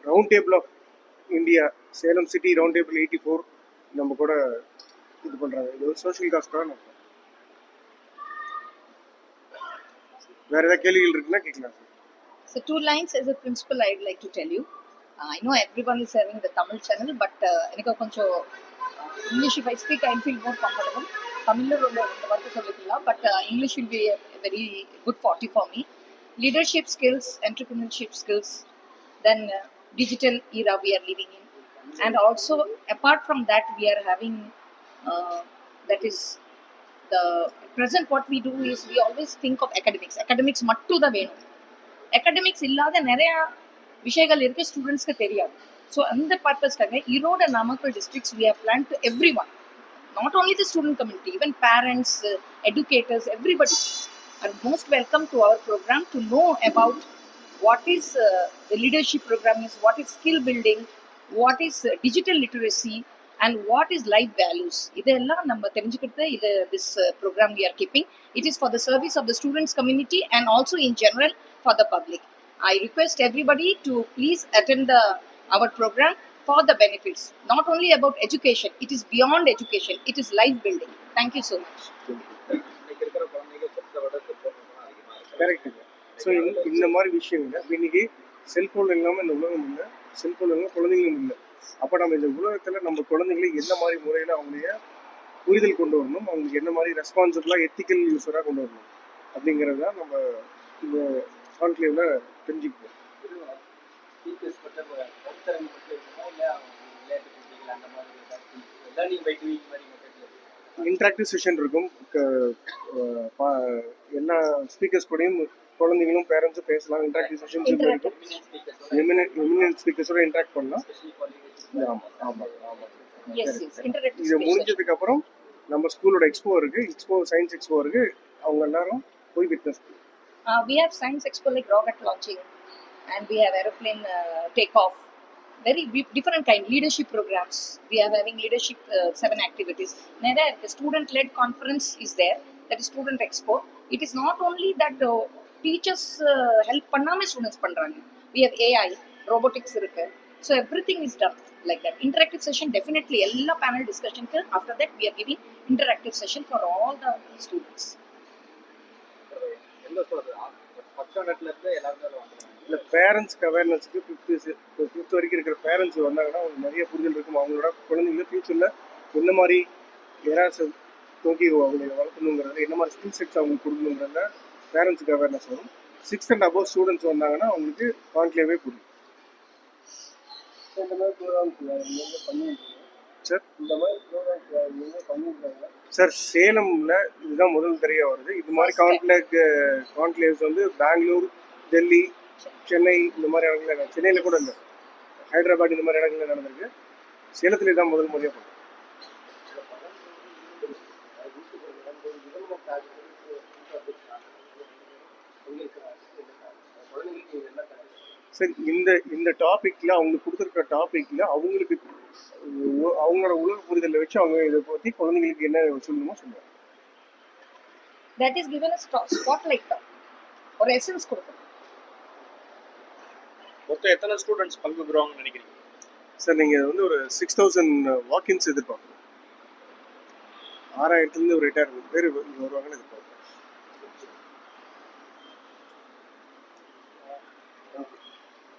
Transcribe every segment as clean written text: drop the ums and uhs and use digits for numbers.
Round table of India, Salem city round table 84 நம்ம கூட இது பண்ணுறாங்க. இது ஒரு சோஷியல் காஸ்க்காக நம்ம வேறு ஏதாவது கேள்விகள் இருக்குன்னா கேட்கலாம். So 2 lines as a principal I would like to tell you. I know everyone is having the Tamil channel, but எனக்கு கொஞ்சம் English if I speak I feel more comfortable. Tamil work சொல்லிக்கலாம், but English will be a very good forte for me. Leadership skills, entrepreneurship skills, then digital era we are living in, and also apart from that we are having that is the present what we do is we always think of academics மட்டும் தான் வேணும். academics இல்லாத நிறைய விஷயங்கள் இருக்கு ஸ்டூடெண்ட்ஸ்க்கு தெரியாது. So அந்த பர்பஸ்க்காக Erode Namakkal districts we have planned to everyone, not only the student community, even parents, educators, everybody are most welcome to our program to know about what is the leadership program is, what is skill building, what is digital literacy, and what is life values. இதெல்லாம் நம்ம தெரிஞ்சுக்கிட்டு இது this program we are keeping. It is for the service of the students community and also in general for the public. I request everybody to please attend our program for the benefits. Not only about education, it is beyond education, it is life building. Thank you so much. Correct. So இந்த மாதிரி விஷயங்கள் இன்னைக்கு cellphone இல்லாமல் இந்த உலகம் இல்லை, cellphone இல்லாமல் குழந்தைங்களும் இல்லை. அப்போ நம்ம இந்த உலகத்தில் நம்ம குழந்தைங்களை என்ன மாதிரி முறையில் அவங்களைய புரிதல் கொண்டு வரணும், அவங்களுக்கு என்ன மாதிரி ரெஸ்பான்சிபிளாக எத்திக்கல் யூஸராக கொண்டு வரணும் அப்படிங்கிறது தான் நம்ம இந்த கான்க்ளேவ்ல தெரிஞ்சுக்குவோம். இன்ட்ராக்டிவ் செஷன் இருக்கும். எல்லா ஸ்பீக்கர்ஸ் கூடயும் குழந்தைங்களும் பேரண்ட்ஸும் பேசலாம். இன்ட்ராக்டிவ் செஷன்ஸ் இருக்கும். எமினன்ட் ஸ்பீக்கர்ஸோட இன்ட்ராக்ட் பண்ணலாம். ஆமாம் ஆமாம் ஆமாம். இது முடிஞ்சதுக்கு அப்புறம் நம்ம ஸ்கூலோட எக்ஸ்போ இருக்கு, எக்ஸ்போ சயின்ஸ் எக்ஸ்போ இருக்கு. அவங்க எல்லாரும் போய் witness. We have science expo like rocket launching, and we have aeroplane takeoff, very different kind leadership programs. We are having leadership 7 activities. Neda the student led conference is there, that is student expo. It is not only that teachers help பண்ணாம students பண்றாங்க. We have AI, robotics இருக்கு. So everything is done like that. Interactive session definitely எல்லா panel discussion க்கு after that we are giving interactive session for all the students. இல்லை பேரண்ட்ஸ்க்கு அவேர்னஸ்க்கு fifth வரைக்கும் இருக்கிற parents வந்தாங்கன்னா அவங்களுக்கு நிறைய புரிதல் இருக்கும். அவங்களோட குழந்தைங்க ஃபியூச்சரில் என்ன மாதிரி ஏராசை நோக்கி அவங்களை வளர்க்கணுங்கிறத, என்ன மாதிரி ஸ்கில் செட்ஸ் அவங்களுக்கு கொடுக்கணுங்கிறத பேரண்ட்ஸுக்கு அவேர்னஸ் வரும். 6th and above ஸ்டூடெண்ட்ஸ் வந்தாங்கன்னா அவங்களுக்கு கான்க்ளேவே புரியும். இந்த மாதிரி ப்ரோக்ராம்ஸ் பண்ணியிருக்கீங்க சார்? இந்த மாதிரி ப்ரோக்ராம்ஸ் பண்ணியிருக்காங்க சார். சேலமில் இதுதான் முதல் தடவையாக வருது. இது மாதிரி கான்க்ளேவ்ஸ் வந்து பெங்களூர், டெல்லி, சென்னை இந்த மாதிரி இடங்கள்ல, சென்னையில் கூட இல்லை, ஹைதராபாத் இந்த மாதிரி இடங்கள்ல நடந்திருக்கு. சேலத்தில் தான் முதல் முறையாக போகும். சார் இந்த டாபிக்ல அவங்களுக்கு கொடுத்துருக்க டாபிக்ல அவங்களுக்கு அவங்களோட உலக புரிதலை வச்சு அவங்க இதை பற்றி குழந்தைங்களுக்கு என்ன சொல்லணுமோ சொல்லுவாங்க. That is given a spotlight or essence கொடுக்கணும். மொத்தம் எத்தனை ஸ்டூடெண்ட்ஸ் பங்கு பெறுவாங்கன்னு நினைக்கிறீங்க சார்? நீங்கள் வந்து ஒரு 6000 வாக்கின்ஸ் எதிர்பார்க்கணும். 6000 ஒரு 8000 பேர் வருவாங்கன்னு எதிர்பார்க்கணும்.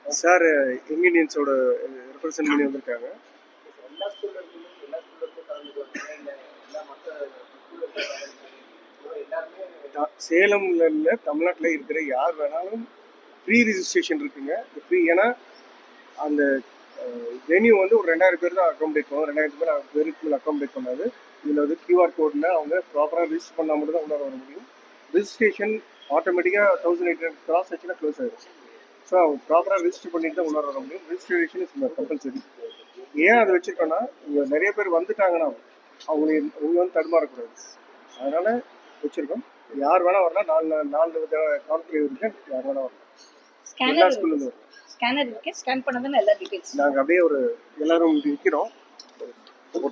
சார் யங் இண்டியன்ஸோட ரெப்ரசன்ட் பண்ணி வந்திருக்காங்க. சேலம்ல இல்லை, தமிழ்நாட்டில் இருக்கிற யார் வேணாலும் ப்ரீ ரிஜிஸ்ட்ரேஷன் இருக்குங்க. ஃப்ரீ. ஏன்னா அந்த வென்யூ வந்து ஒரு 2000 பேர் தான் அக்காமடேட் பண்ணுவோம். 2000 பேருக்கு மேலே அக்காமடேட் பண்ணாது. இதில் வந்து கியூஆர் கோடில் அவங்க ப்ராப்பராக ரிஜிஸ்டர் பண்ணால் மட்டும் தான் உள்ளார வர முடியும். ரிஜிஸ்ட்ரேஷன் ஆட்டோமேட்டிக்காக 1800 கிராஸ் ஆச்சுன்னா க்ளோஸ் ஆகிடும். ஸோ அவங்க ப்ராப்பராக ரிஜிஸ்டர் பண்ணிட்டு தான் உள்ளார வர முடியும். Registration is compulsory. ஏன் அதை வச்சுருக்கோன்னா இங்கே நிறைய பேர் வந்துட்டாங்கன்னா அவங்க வந்து தடுமாறக்கூடாது, அதனால் வச்சுருக்கோம். யார் வேணா வரலாம். 4 கான்க்ளேவ் இருக்கு, யார் வேணா வரலாம். எல்லா ஸ்கூல்லேருந்து வரலாம். ஸ்கேனர் இருக்கு, ஸ்கேன் பண்ணதுன்னு எல்லா டீடைல்ஸ் நாங்கள் அப்படியே ஒரு எல்லாரும் நிற்கிறோம்.